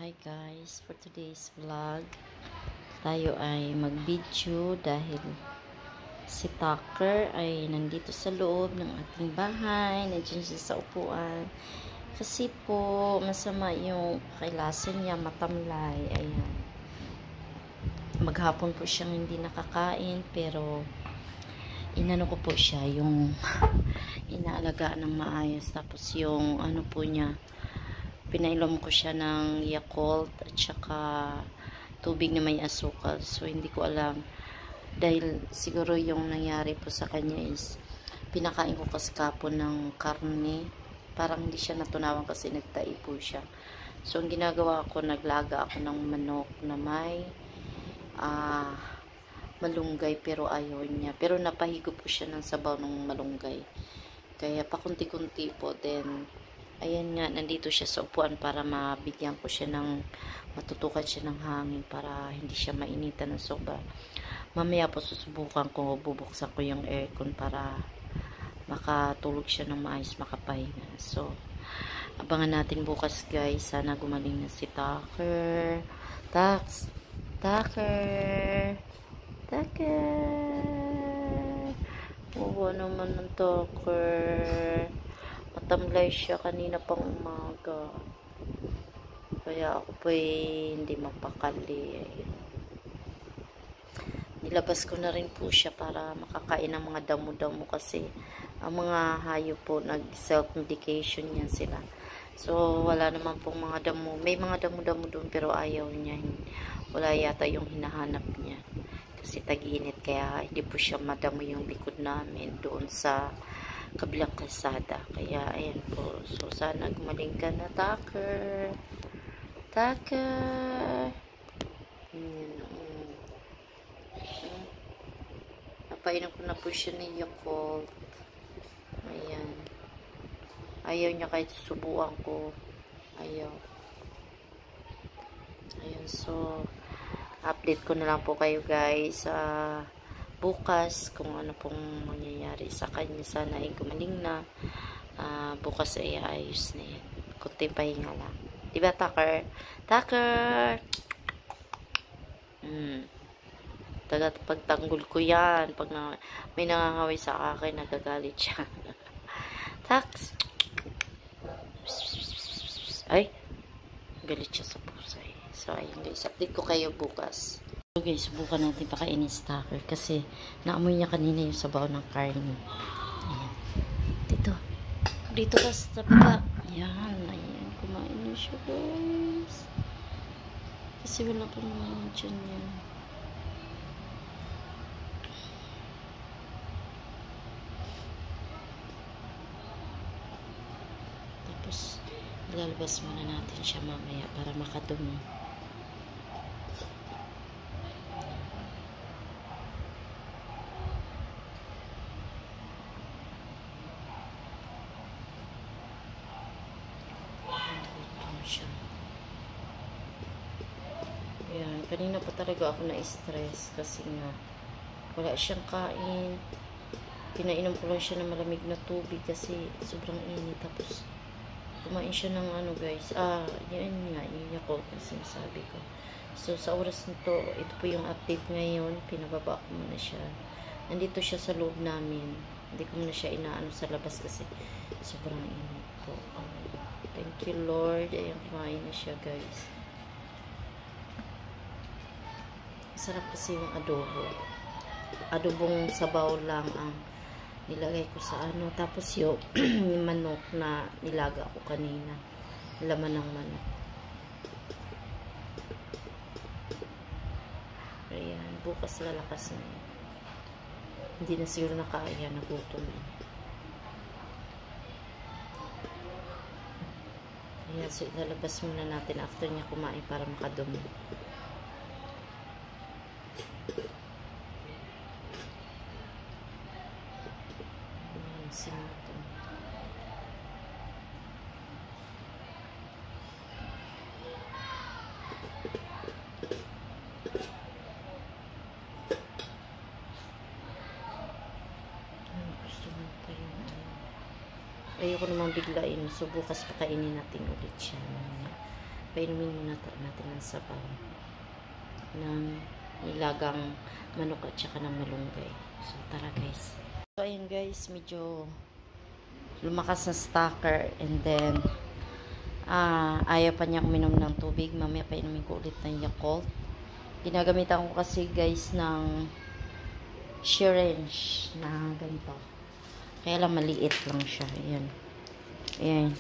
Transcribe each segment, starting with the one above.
Hi guys, for today's vlog, tayo ay mag-video dahil si Tucker ay nandito sa loob ng ating bahay, nandiyan siya sa upuan. Kasi po, masama yung kailasan niya, matamlay, ayan. Maghapon po siyang hindi nakakain, pero inano ko po siya, yung inaalagaan ng maayos. Tapos yung ano po niya, pinainom ko siya ng Yakult at saka tubig na may asukal. So hindi ko alam, dahil siguro yung nangyari po sa kanya is pinakain ko kasi kapon ng karne, parang hindi siya natunawan kasi nagtai po siya. So ang ginagawa ko, naglaga ako ng manok na may malunggay, pero ayaw niya, pero napahigo po siya ng sabaw ng malunggay, kaya pakunti-kunti po. Then ayan nga, nandito siya sa upuan para mabigyan ko siya ng, matutukan siya ng hangin para hindi siya mainitan ng sobra. Mamaya po susubukan ko, bubuksan ko yung aircon para makatulog siya ng maayos, makapahinga. So abangan natin bukas guys, sana gumaling na si Tucker. Tucker, wawa naman ng Tucker. Matamlay siya kanina pang umaga, kaya ako po hindi mapakali. Nilabas ko na rin po siya para makakain ng mga damo-damo, kasi ang mga hayop po nag self-medication yan sila. So wala naman pong mga damo, may mga damo-damo doon pero ayaw niya, wala yata yung hinahanap niya kasi tag-init, kaya hindi po siya madamo yung likod namin doon sa kabilang kalsada. Kaya ayan po, so sana gumaling ka na Tucker. Napainom ko na po siya ng Yakult. Ayan, ayaw niya kahit susubuan ko, ayaw. Ayan, so update ko na lang po kayo guys bukas kung ano pong mangyayari sa kanya. Sana ay gumaling na. Bukas ay ayos na yan, kunting pahinga lang, diba Tucker? Pagtanggol ko yan, pag may nangangaway sa akin, nagagalit siya. Tax, ay galit siya sa pusay. So ayun guys, update ko kayo bukas. So guys, subukan natin pakainin si Tucker kasi naamoy niya kanina yung sabaw ng karne. Ayan. Dito ka sa baba. Ayan, kumain na siya guys. Kasi wala pa naman dyan yan. Tapos lalabas muna natin siya mamaya para makadumi. Ayan, kanina pa talaga ako na-stress kasi nga wala siyang kain. Pinainom ko lang siya ng malamig na tubig kasi sobrang init. Tapos kumain siya ng ano guys, yun nga, yung Yakult na sinasabi ko. So sa oras nito, ito po yung update ngayon. Pinababa ko muna siya, nandito siya sa loob namin, hindi ko muna siya inaano sa labas kasi sobrang init po. Thank you Lord. Ayan, kumain na siya guys. Sarap kasi yung adobong sabaw lang ang nilagay ko sa ano. Tapos yung manok na nilaga ko kanina, laman ng manok. Ayan, bukas lalakas na yan. Hindi na siguro nakaya, nagutom na. Ayan, so ilalabas muna natin after niya kumain para makadumi. Sinato. Gusto mo pa yung ayoko naman biglain, so bukas pakainin natin ulit siya. painumin muna natin ng sabaw ng nilagang manok at saka ng malunggay. So, tara guys. So, ayun guys, medyo lumakas na stalker and then ayaw pa niya uminom ng tubig. Mamaya pa inumin ko ulit ng Yakult. Ginagamitan ko kasi guys ng syringe na ganito. Kaya lang maliit lang siya. Ayan. Ayan.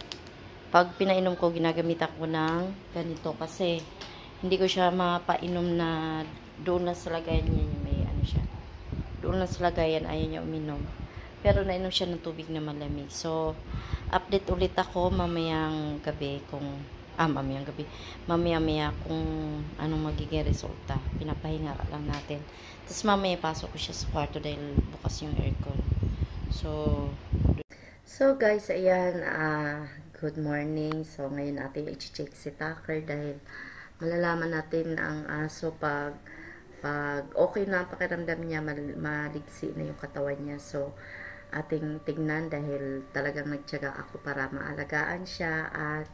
Pag pinainom ko, ginagamitan ko ng ganito kasi hindi ko siya mapainom na doon na sa lagayan niya. May ano siya. Doon na sa lagayan, ayaw niya uminom. Pero nainom siya ng tubig na malamig. So, update ulit ako mamayang gabi kung mamaya kung anong magiging resulta. Pinapahinga lang natin. Tapos mamaya pasok ko siya sa kwarto dahil bukas yung aircon. So guys, ayan, good morning. So ngayon natin i-check si Tucker dahil malalaman natin ang aso pag okay na ang pakiramdam niya, maligsi na yung katawan niya. So ating tignan dahil talagang nagtiyaga ako para maalagaan siya at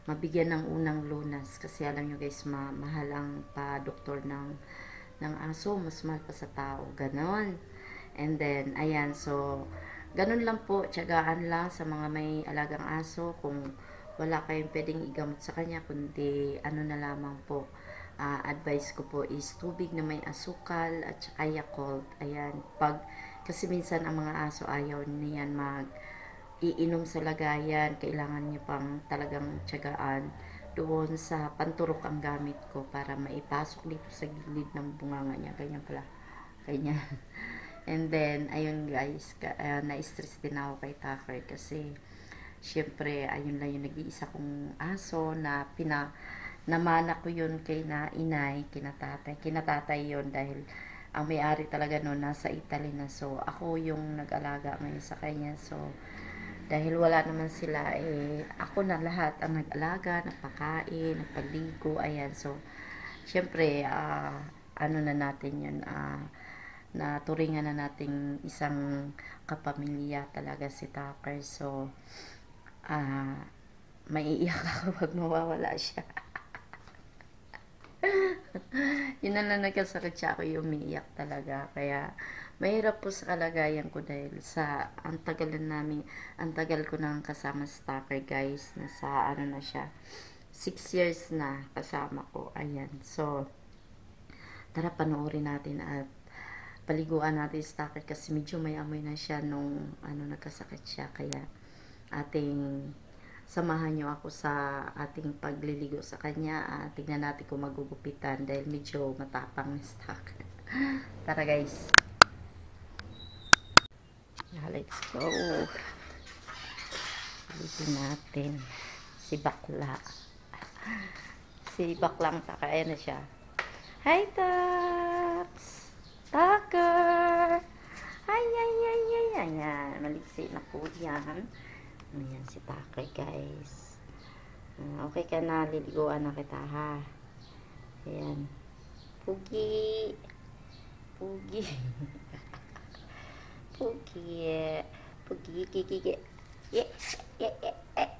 mabigyan ng unang lunas kasi alam nyo guys, mahal ang pa-doktor ng aso, mas mahal pa sa tao, ganon. And then ayan, so ganon lang po, tiyagaan lang sa mga may alagang aso. Kung wala kayong pwedeng igamot sa kanya, kundi ano na lamang po, advice ko po is tubig na may asukal at saka Yakult. Ayan, kasi minsan ang mga aso ayaw niyan iinom sa lagayan, kailangan niyo pang talagang tiyagaan. Doon sa panturok ang gamit ko para maipasok dito sa gilid ng bunganga niya, ganyan pala, ganyan. And then, ayun guys, na-stress din ako kay Tucker kasi syempre, ayun lang yung nag-iisa kong aso na namana ko yun kay inay, kinatatay yun dahil ang may-ari talaga noon nasa Italy na. So, ako yung nag-alaga ngayon sa kanya. So, dahil wala naman sila, ako na lahat ang nag-alaga, nagpakain, nagpaligo, ayan. So, syempre, ano na natin yun, naturingan na nating isang kapamilya talaga si Tucker. So, maiiyak ako pag mawawala siya. Yun na lang nagkasakit siya, ako yung umiiyak talaga. Kaya mahirap po sa kalagayan ko dahil sa ang tagal ko nang kasama si Tucker guys. Nasa ano na siya, 6 years na kasama ko. Ayan, so tara panoorin natin at paliguan natin si Tucker kasi medyo may amoy na siya nung nagkasakit siya. Kaya samahan nyo ako sa ating pagliligo sa kanya. Tignan natin kung magugupitan dahil medyo matapang ni Tucker. Tara guys. Let's go. Ligo natin si bakla. Si baklang Tucker. Ayan na siya. Hi Tux! Tucker! Ay. Ayan. Maliksi na po yan. Ayan si Tucker guys. Okay ka na, liliguan na kita ha. Ayan. Pugi. Pugi.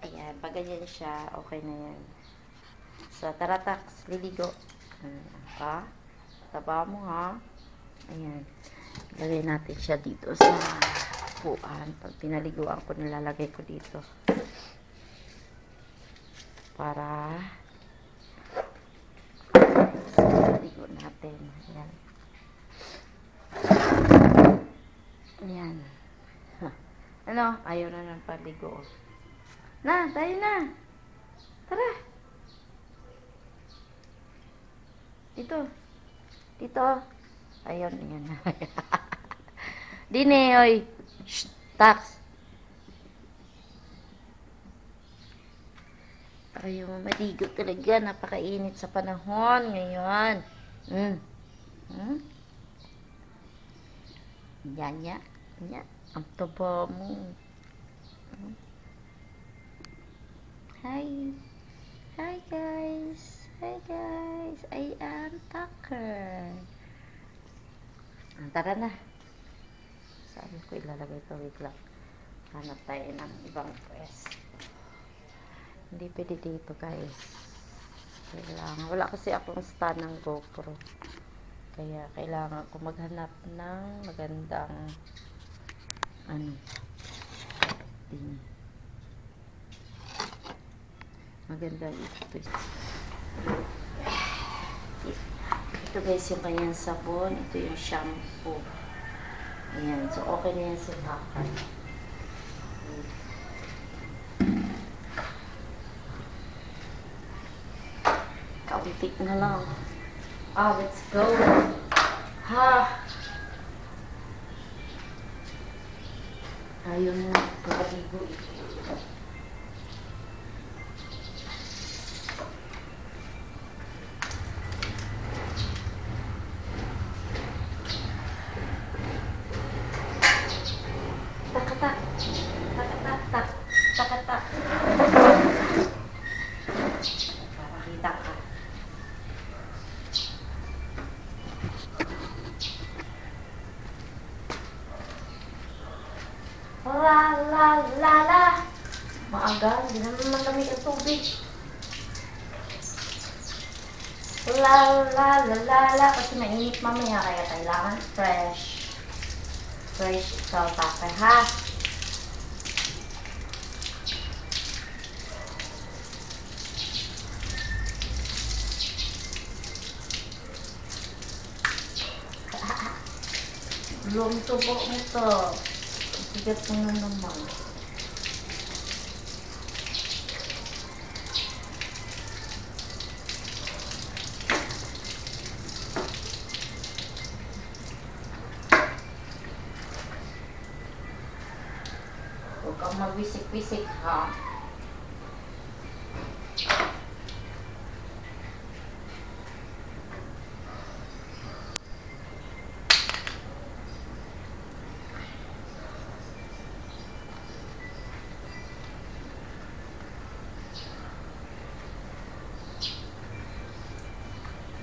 Ayan, pag ganyan siya, okay na yan. So, tara Tux, liligo. Taba mo ha. Ayan. Lagay natin siya dito sa upuan. Pag pinaliguan ko, nilalagay ko dito para ligo natin. Ayan. Ano? Ayaw na ng paligo. Tayo na. Tara. Dito. Ayun, ayan na. Dine, oy. Shh, Tux. Ayaw maligo talaga. Napakainit sa panahon ngayon. Yan. Ang taba mo. Hi guys. I am Tucker. Tara na. Saan ko ilalagay ito? Wait lang. Hanap tayo ng ibang pwesto. Hindi pwede dito guys. Kailangan. Wala kasi akong stand ng GoPro. Kaya kailangan ko maghanap ng magandang ano din. Magandang ito. Ito guys yung kanyang sabon. Ito yung shampoo. Ayan. So okay na yan sa bakal. Kaunti na lang. Let's go. Ha! Ayaw mo pagkatigo ito. Takatak. Takatak. Tak. Takatak. Papakita ka. La la la la. Maaga, hindi naman malamig ang tubig. La la la la la. Kasi mainit mamaya kaya kailangan fresh. Fresh salt pepper ha. Belum tubuh nito. Sigat mo na naman. Huwag kang magwisik-wisik ha.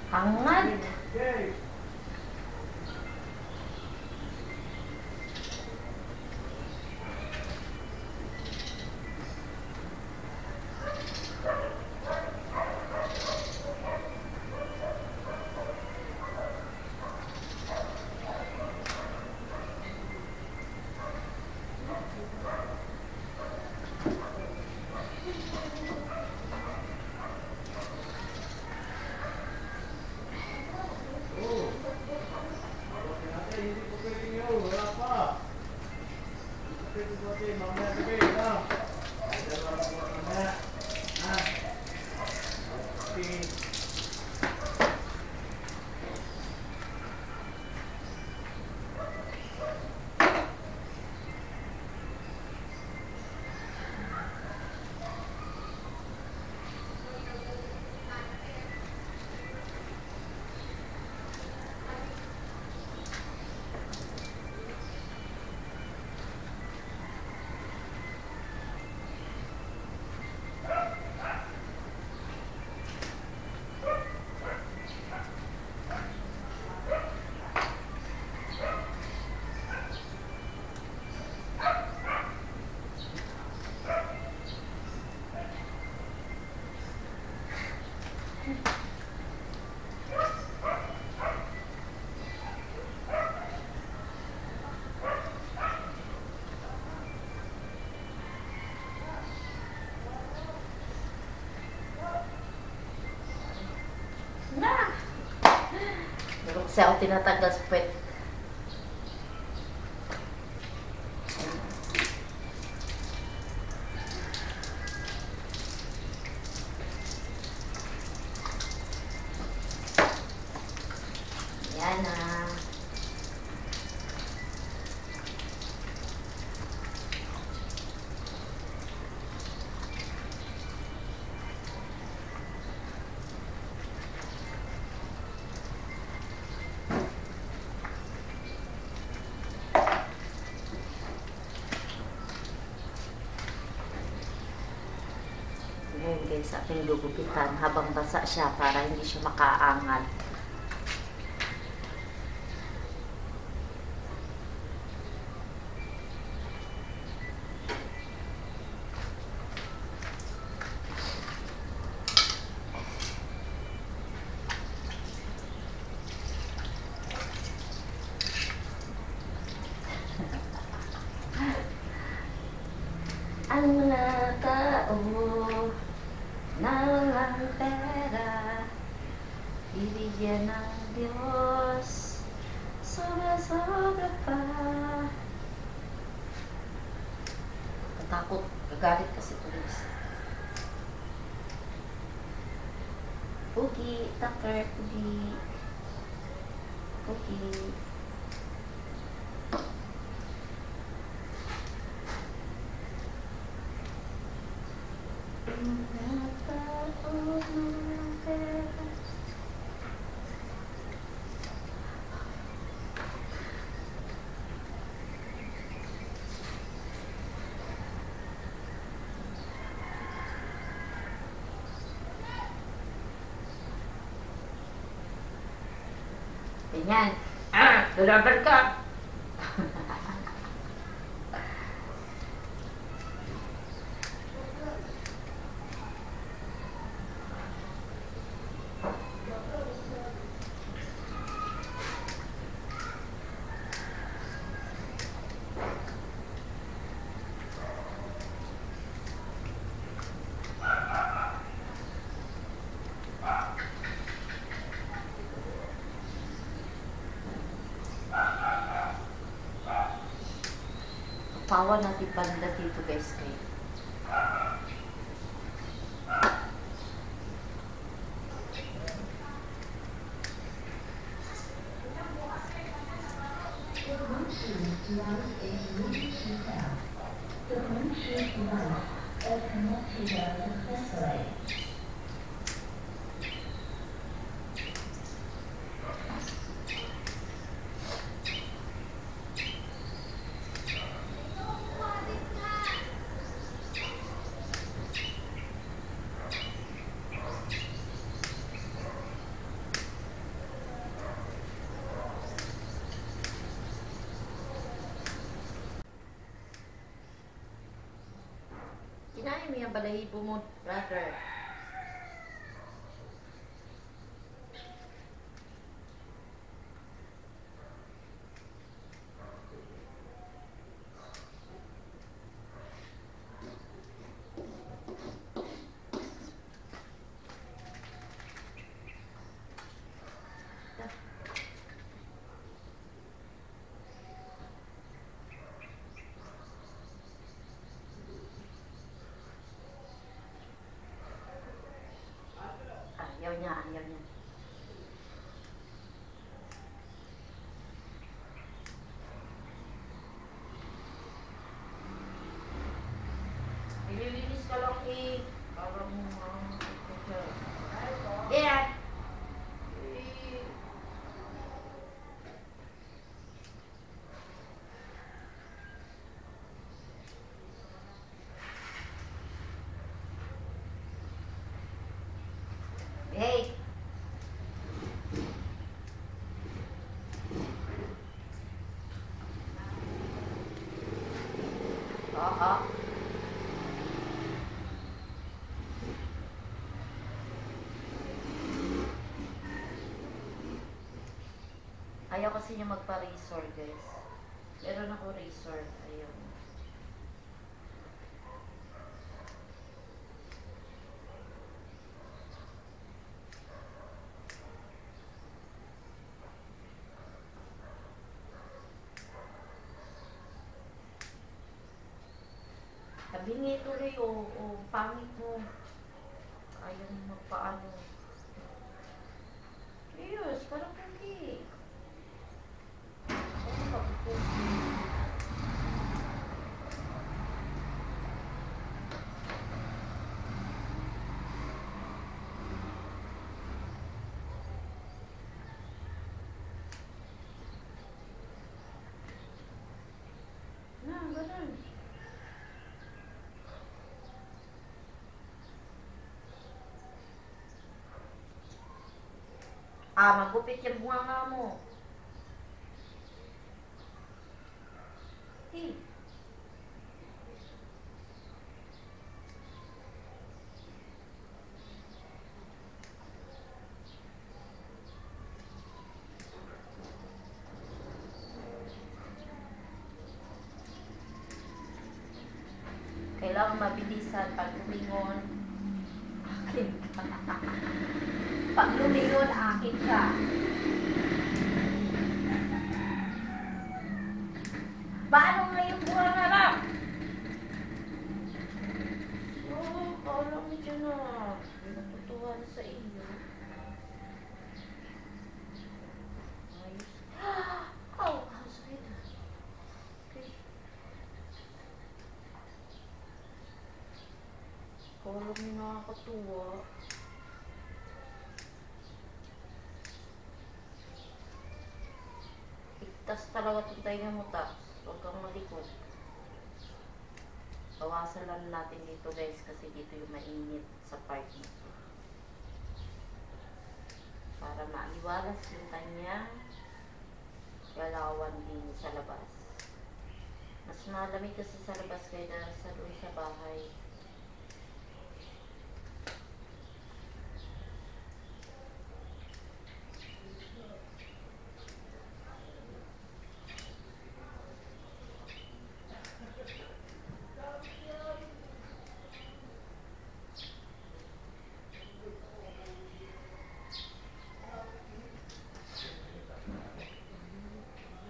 Hangat. Kasi ako tinatanggal sa puwet. Yan na. Ngayon guys, ating gugupitan habang basa siya para hindi siya makaangal. talaga. Bibigyan ng Diyos. Sobra-sobra pa. Takot, gagalit kasi tulis. Pugi, Tucker, Pugi. Pugi. Ganyan. Lalaban ka. Pawa natin banda dito guys kayo. Kinain mo yung balahibo mo, brother. Ayaw niya, ayaw niya. Ililinis ka lang eh. Para mo yeah. Hey. Oo. Ayaw kasi niya magpa-razor, guys. Meron ako razor. Ayaw. Tabingi tuloy o pangit mo. Ayaw mo magpaano. Yes, parang pugi. Ganun. Magupit yung bunga mo. Hey. Kailangan mabilisan pag lumingon. Akin ka. Pag lumiyon, akin ka. Paano ngayon buwan na lang? Oo, kala mo dyan na. Natutuwa na sa iyo. Ayos. Oh, sakit. Okay. Kala mo nakakatuwa. Igtas talaga itong tainga mo, Taps. Huwag kang malikot. Bawasan lang natin dito, guys, kasi dito yung mainit sa part nito. Para maiwalas yung kanyang galawan din sa labas. Mas malamig kasi sa labas kaya sa doon sa bahay.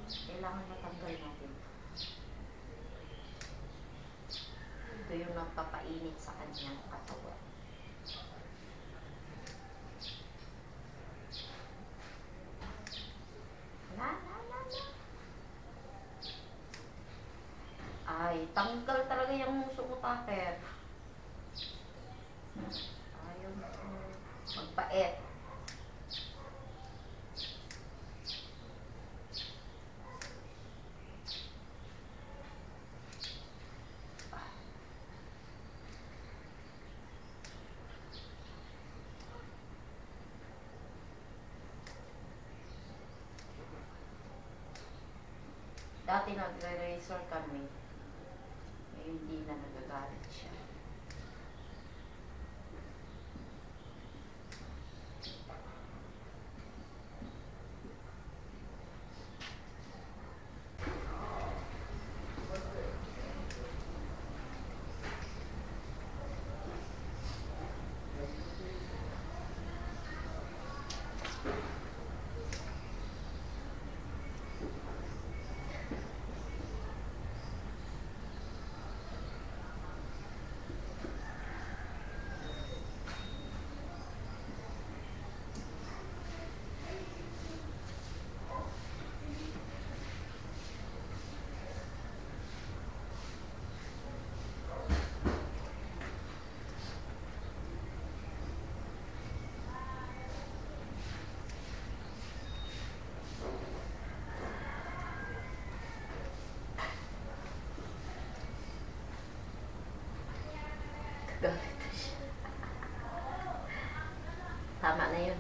Kailangan matanggal natin. Ito yung nagpapainit sa kanyang katawan. Ay, tanggal talaga yung muso mo, Taper. Ayaw mo magpait. Dati nagre-razor kami. Ngayon hindi na, nagagalit siya. Galit na siya. Tama na yun.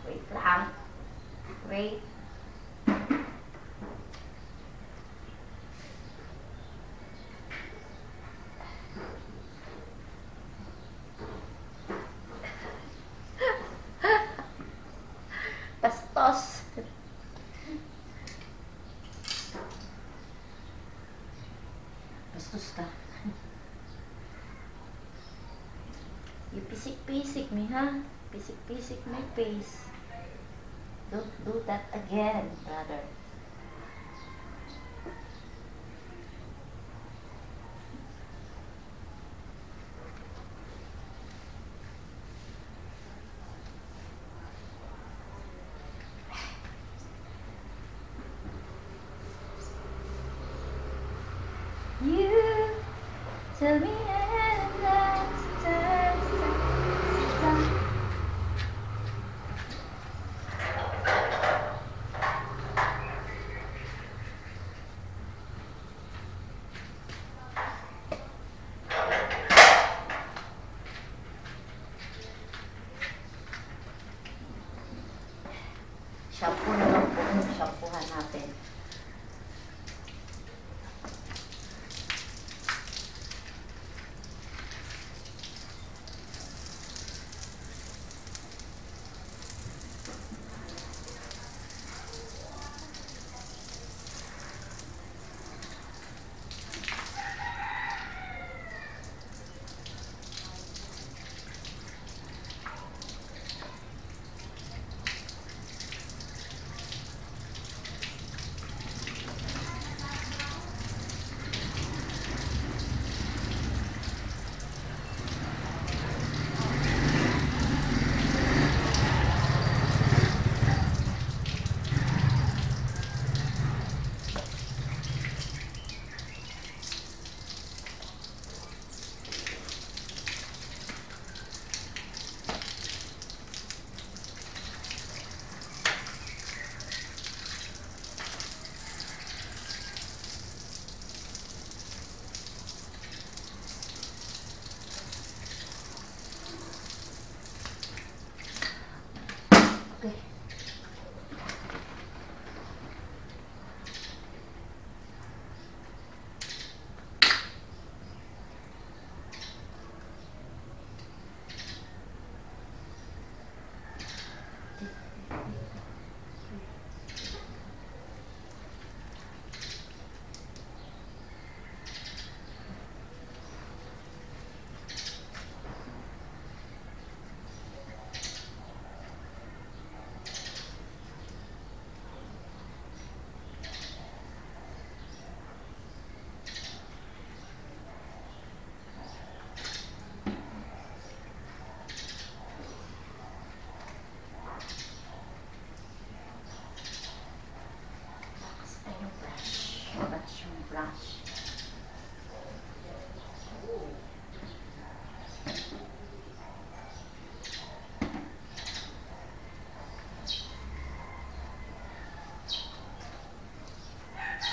Wait lang. Wait. Bastos. Bastos ka. You pisik-pisik me, ha? Pisik-pisik my face. Don't do that again, brother. You tell me shampoo na lang po yung shampoohan natin.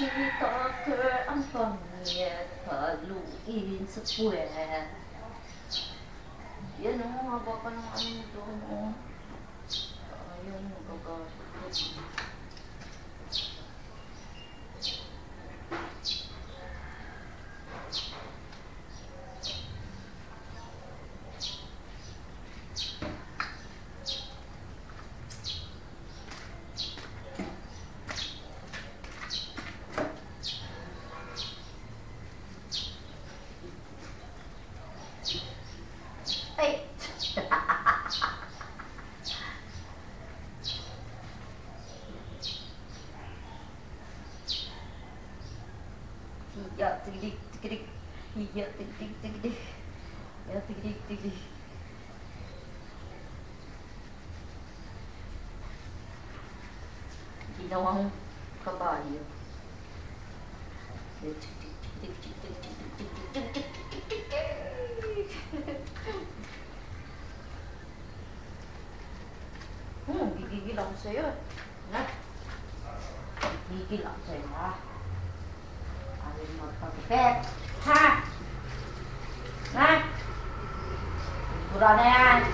Si Tucker ang pangit, paluin sa puwet. Yan o, haba pa ng ano doon o. Ayun, magagastos. Ay! Hiya, tigdig, tigdig. Hiya, tigdig, tigdig. Hiya, tigdig, tigdig. Ginawang kabayo. Tigdig, tigdig, tigdig, tigdig, tigdig, tigdig, tigdig. Gigigil ako sa'yo. Ha? Gigigil ako sa'yo, ha? Ayaw magpagpipet. Ha? Ha? Sigura na yan.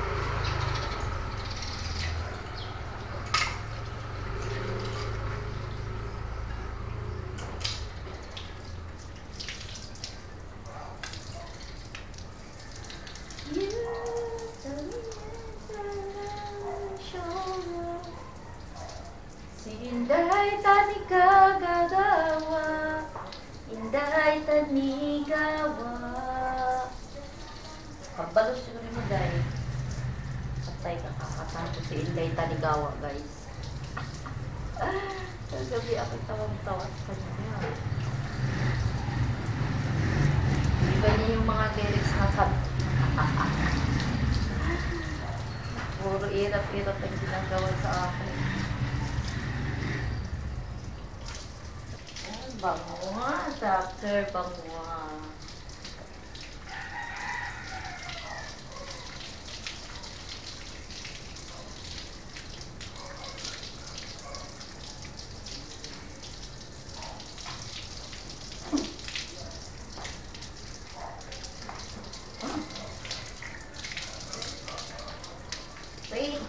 Inday tanigagawa, inday tanigawa. Pagbalos siguro mo dahil patay ka kakasama si Inday Tanigawa, guys. Kagabi ako tawang-tawa sa kanya. Iba niya yung mga lyrics na kanta. Puro irap-irap ang ginagawa sa akin. Bango nga, Doctor, bango nga. Wait.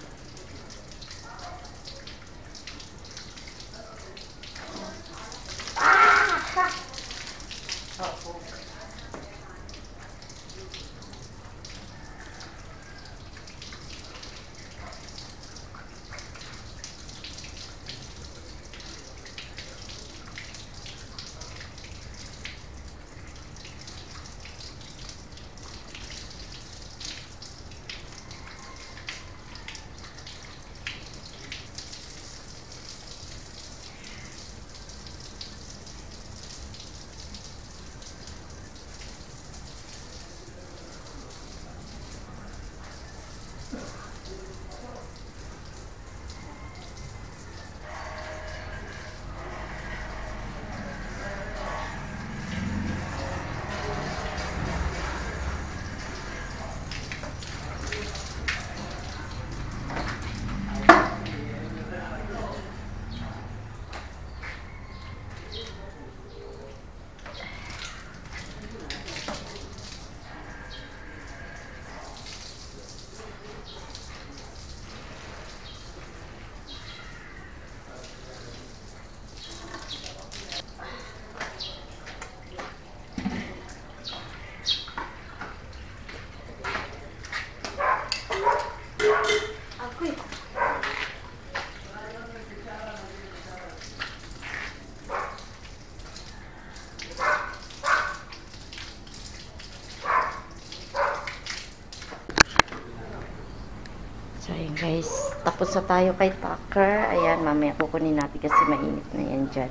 So, ayun guys. Tapos na tayo kay Tucker. Ayan, mamaya kukunin natin kasi mainit na yan dyan.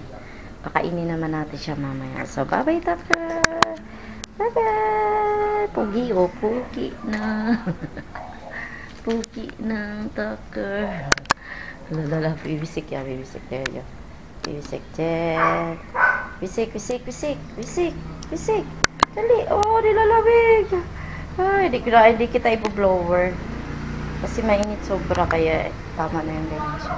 Kakainin naman natin siya mamaya. So, bye-bye Tucker! Bye-bye! Pugi o, pugi na. Pugi ng Tucker. Lalala, bibisik yan, bibisik. There you go. Bibisik dyan. Bisik, bisik, bisik, bisik, bisik. Dali, oh, nilalamig. Ay, hindi kita ipo-blower. Kasi mainit sobra kaya tama na yung ganyan siya.